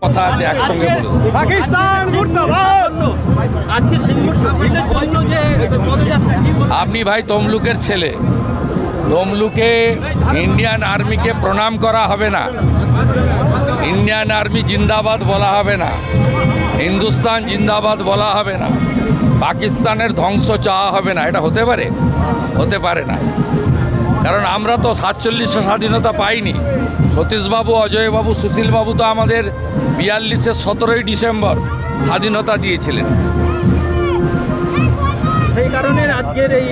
কথা আছে একসঙ্গে বলে দেব। পাকিস্তান মুর্দাবাদ। আজকে সিঙ্গুর সাফল্যের জন্য যে পদযাত্রা কি বলবেন? আপনি ভাই তমলুকের ছেলে, তমলুকে ইন্ডিয়ান আর্মিকে প্রণাম করা হবে না, ইন্ডিয়ান আর্মি জিন্দাবাদ বলা হবে না, হিন্দুস্তান জিন্দাবাদ বলা হবে না, পাকিস্তানের ধ্বংস চাওয়া হবে না। এটা হতে পারে? হতে পারে না। কারণ আমরা তো 47-এ স্বাধীনতা পাইনি। সতীশবাবু, অজয়বাবু, সুশীলবাবু তো আমাদের 42-এর 17ই ডিসেম্বর স্বাধীনতা দিয়েছিলেন। সেই কারণে আজকের এই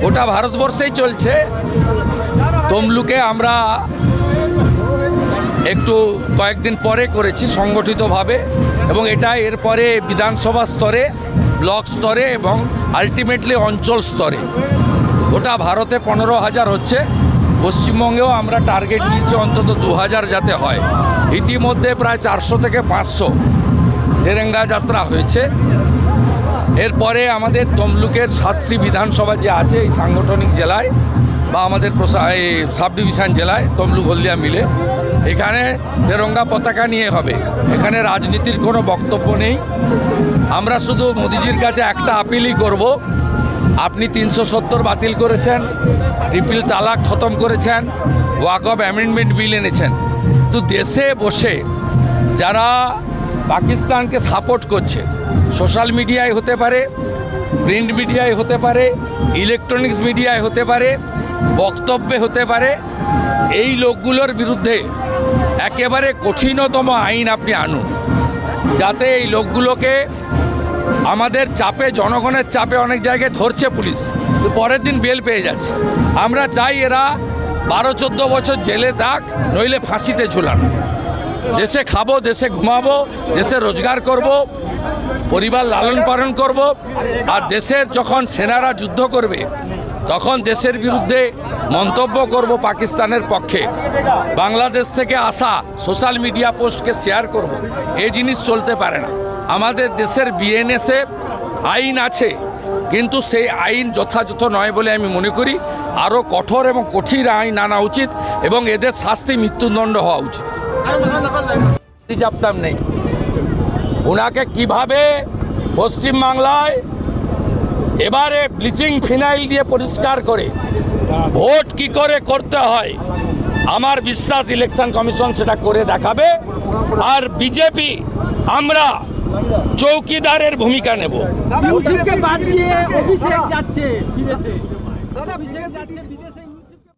ওটা ভারতবর্ষেই চলছে। তমলুকে আমরা একটু কয়েকদিন পরে করেছি সংগঠিতভাবে, এবং এটা এরপরে বিধানসভা স্তরে, ব্লক স্তরে এবং আলটিমেটলি অঞ্চল স্তরে। ওটা ভারতে 15,000 হচ্ছে, পশ্চিমবঙ্গেও আমরা টার্গেট নিয়েছি অন্তত 2,000 যাতে হয়। ইতিমধ্যে প্রায় 400 থেকে 500 তেরেঙ্গা যাত্রা হয়েছে। এরপরে আমাদের তমলুকের 7টি বিধানসভা যে আছে এই সাংগঠনিক জেলায় বা আমাদের এই সাব ডিভিশন জেলায় তমলুক হলদিয়া মিলে, এখানে তেরঙ্গা পতাকা নিয়ে হবে। এখানে রাজনীতির কোনো বক্তব্য নেই। আমরা শুধু মোদিজির কাছে একটা আপিলই করব, আপনি 370 বাতিল করেছেন, ট্রিপল তালাক খতম করেছেন, ওয়াকফ অ্যামেন্ডমেন্ট বিল এনেছেন, তো দেশে বসে যারা পাকিস্তানকে সাপোর্ট করছে, সোশ্যাল মিডিয়ায় হতে পারে, প্রিন্ট মিডিয়ায় হতে পারে, ইলেকট্রনিক্স মিডিয়ায় হতে পারে, বক্তব্যে হতে পারে, এই লোকগুলোর বিরুদ্ধে একেবারে কঠিনতম আইন আপনি আনুন, যাতে এই লোকগুলোকে আমাদের চাপে, জনগণের চাপে অনেক জায়গায় ধরছে পুলিশ, পরের দিন বেল পেয়ে যাচ্ছে। আমরা চাই এরা 12-14 বছর জেলে থাক, নইলে ফাঁসিতে ঝুলানো। দেশে খাবো, দেশে ঘুমাবো, দেশে রোজগার করব, পরিবার লালন পালন করব, আর দেশের যখন সেনারা যুদ্ধ করবে তখন দেশের বিরুদ্ধে মন্তব্য করব পাকিস্তানের পক্ষে। বাংলাদেশ থেকে আসা সোশ্যাল মিডিয়া পোস্টকে শেয়ার করব। এই জিনিস চলতে পারে না। আমাদের দেশের বিএনএসএ আইন আছে, কিন্তু সেই আইন যথাযথ নয় বলে আমি মনে করি। আরও কঠোর এবং কঠিন আইন আনা উচিত এবং এদের শাস্তি মৃত্যুদণ্ড হওয়া উচিত। জানতাম নেই ওনাকে কিভাবে পশ্চিমবাংলায় এবারে ব্লিচিং ফিনাইল দিয়ে পরিষ্কার করে ভোট কি করে করতে হয়, আমার বিশ্বাস ইলেকশন কমিশন সেটা করে দেখাবে। আর বিজেপি আমরা চৌকিদারের ভূমিকা নেব। অভিষেক যাচ্ছে বিদেশে।